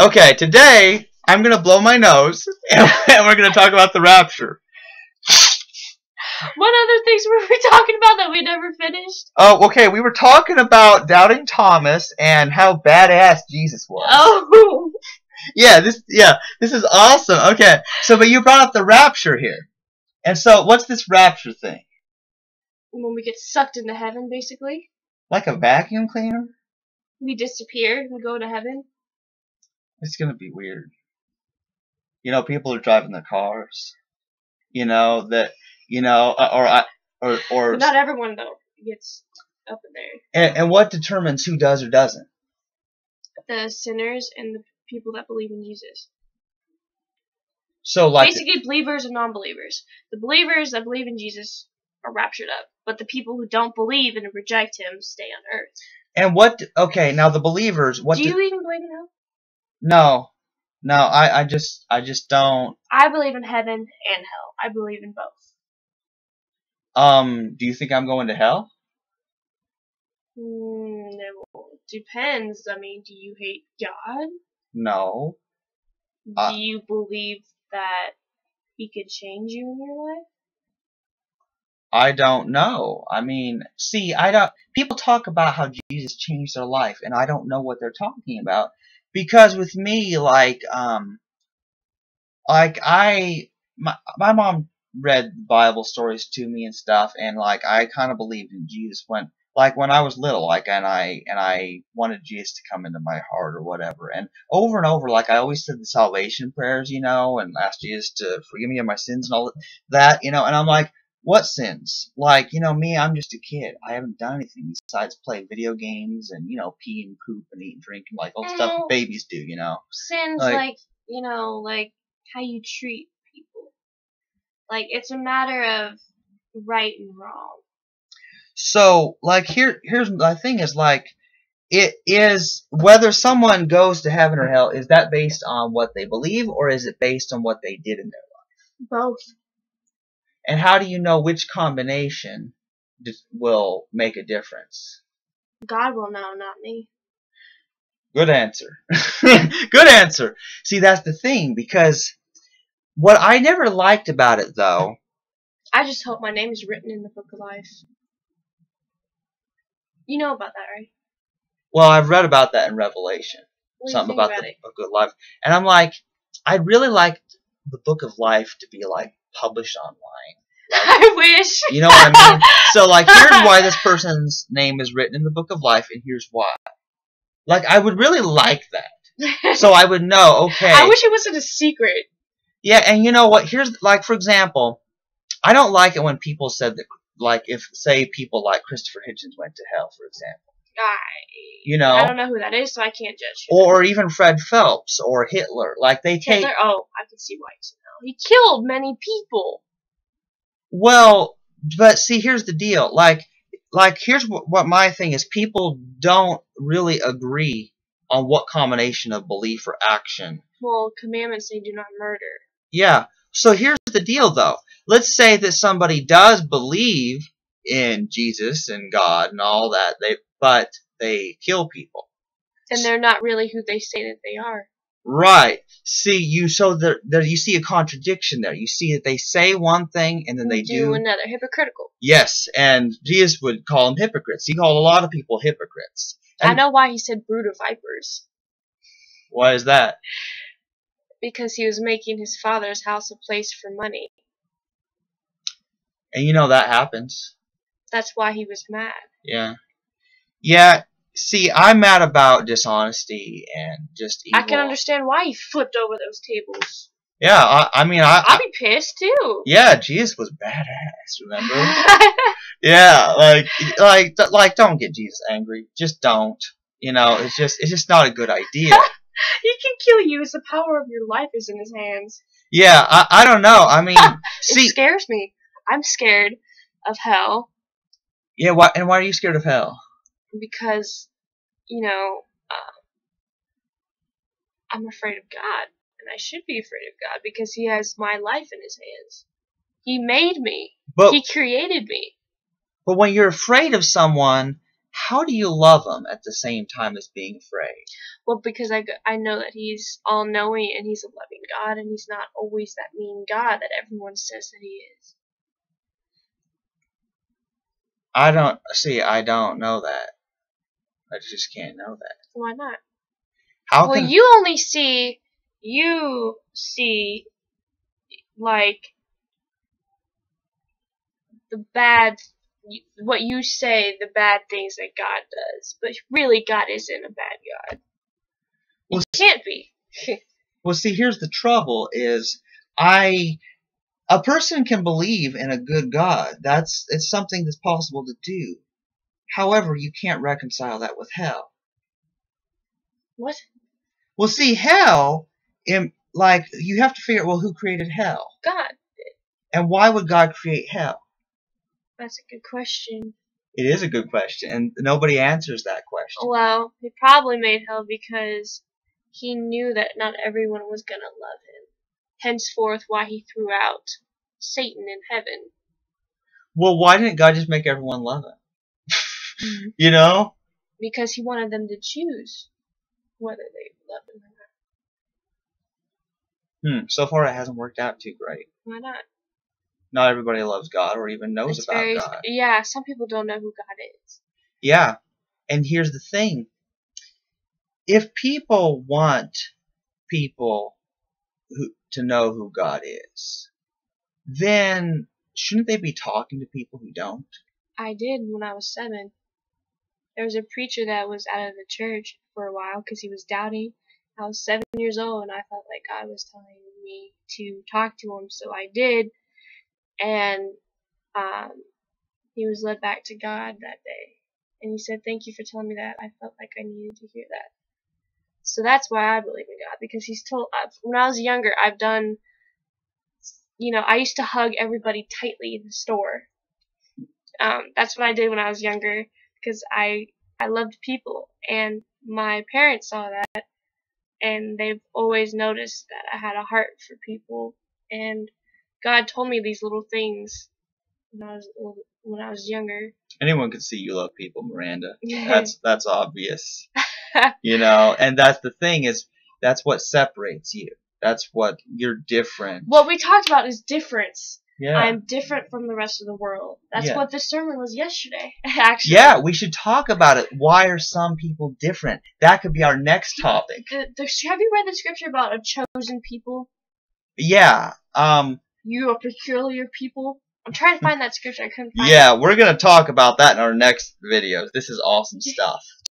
Okay, today I'm gonna blow my nose, and we're gonna talk about the rapture. What other things were we talking about that we never finished? Oh, okay. We were talking about doubting Thomas and how badass Jesus was. Oh, This is awesome. Okay, but you brought up the rapture here, and so what's this rapture thing? when we get sucked into heaven, basically, Like a vacuum cleaner? we disappear and go to heaven. It's gonna be weird. You know, people are driving their cars. You know that. You know, or. But not everyone though gets up in there. And what determines who does or doesn't? The sinners and the people that believe in Jesus. So, like, basically, believers and non-believers. The believers that believe in Jesus are raptured up, but the people who don't believe and reject Him stay on earth. And what? Okay, now the believers. What do you even believe in hell? No. I just don't. I believe in heaven and hell. I believe in both. Do you think I'm going to hell? It depends. I mean, do you hate God? No. Do you believe that He could change you in your life? I don't know. I mean, see, people talk about how Jesus changed their life, and I don't know what they're talking about. Because with me, my mom read Bible stories to me and stuff, and I kind of believed in Jesus when I was little, and I wanted Jesus to come into my heart or whatever, and over, I always said the salvation prayers, and asked Jesus to forgive me of my sins and all that, and I'm like, what sins? Me, I'm just a kid. I haven't done anything besides play video games and pee and poop and eat and drink and all the stuff babies do, Sins like how you treat people. It's a matter of right and wrong. So, here's the thing is, it is whether someone goes to heaven or hell, is that based on what they believe, or is it based on what they did in their life? Both. And how do you know which combination will make a difference? God will know, not me. Good answer. Good answer. See, that's the thing, because what I never liked about it, though... I just hope my name is written in the book of life. You know about that, right? Well, I've read about that in Revelation. Something about the book of life. And I'm like, I'd really like the book of life to be, published online. I wish. You know what I mean? So, here's why this person's name is written in the book of life, and here's why. I would really like that. So I would know, okay. I wish it wasn't a secret. Yeah, and you know what? Here's, for example, I don't like it when people said that, if, say, people like Christopher Hitchens went to hell, for example. I don't know who that is, so I can't judge him. Or even Fred Phelps or Hitler. Hitler? Oh, I can see why he's in hell. He killed many people. Well, but see, here's the deal. Here's what my thing is. People don't really agree on what combination of belief or action. Well, commandments say do not murder. Yeah. So here's the deal, though. Let's say that somebody does believe in Jesus and God and all that, but they kill people. And they're not really who they say that they are. Right. See, you see a contradiction there. You see that they say one thing and then they do another. Hypocritical. Yes, and Jesus would call them hypocrites. He called a lot of people hypocrites. And I know why he said brood of vipers. Why is that? Because he was making his father's house a place for money. And that happens. That's why he was mad. Yeah. Yeah. See, I'm mad about dishonesty and just evil. I can understand why he flipped over those tables. Yeah, I'd be pissed too. Yeah, Jesus was badass, remember? Yeah, don't get Jesus angry. Just don't. It's just not a good idea. He can kill you. The power of your life is in his hands. Yeah, I don't know. I mean, see, it scares me. I'm scared of hell. Yeah, why are you scared of hell? Because, I'm afraid of God. And I should be afraid of God because he has my life in his hands. He made me. He created me. But when you're afraid of someone, how do you love him at the same time as being afraid? Well, because I know that he's all-knowing and he's a loving God, and he's not always that mean God that everyone says that he is. I don't know that. I just can't know that. Why not? How well, can you see, like, the bad, what you say, the bad things that God does, but really God isn't a bad God. Well, he can't be. Well, see, here's the trouble: is a person can believe in a good God. It's something that's possible to do. However, you can't reconcile that with hell. What? Well, see, hell, like, you have to figure out, well, who created hell? God did. And why would God create hell? That's a good question. It is a good question, and nobody answers that question. Well, he probably made hell because he knew that not everyone was going to love him. Henceforth, why he threw out Satan in heaven. Well, why didn't God just make everyone love him? You know? Because he wanted them to choose whether they love him or not. So far it hasn't worked out too great. Why not? Not everybody loves God or even knows about God. Yeah, some people don't know who God is. Yeah. And here's the thing. If people want people to know who God is, then shouldn't they be talking to people who don't? I did when I was 7. There was a preacher that was out of the church for a while because he was doubting. I was 7 years old and I felt like God was telling me to talk to him, so I did. And he was led back to God that day. And he said, "Thank you for telling me that. I felt like I needed to hear that." So that's why I believe in God, because he's told, when I was younger, I've done, I used to hug everybody tightly in the store. That's what I did when I was younger, because I loved people, and my parents saw that, and they've always noticed that I had a heart for people, and God told me these little things when I was younger. Anyone can see you love people, Miranda. That's obvious. And that's the thing, is that's what separates you. That's what you're different. What we talked about is difference. Yeah. I'm different from the rest of the world. That's what the sermon was yesterday, actually. Yeah, we should talk about it. Why are some people different? That could be our next topic. Have you read the scripture about a chosen people? Yeah. You are peculiar people. I'm trying to find that scripture. I couldn't find it. Yeah, we're going to talk about that in our next videos. This is awesome stuff.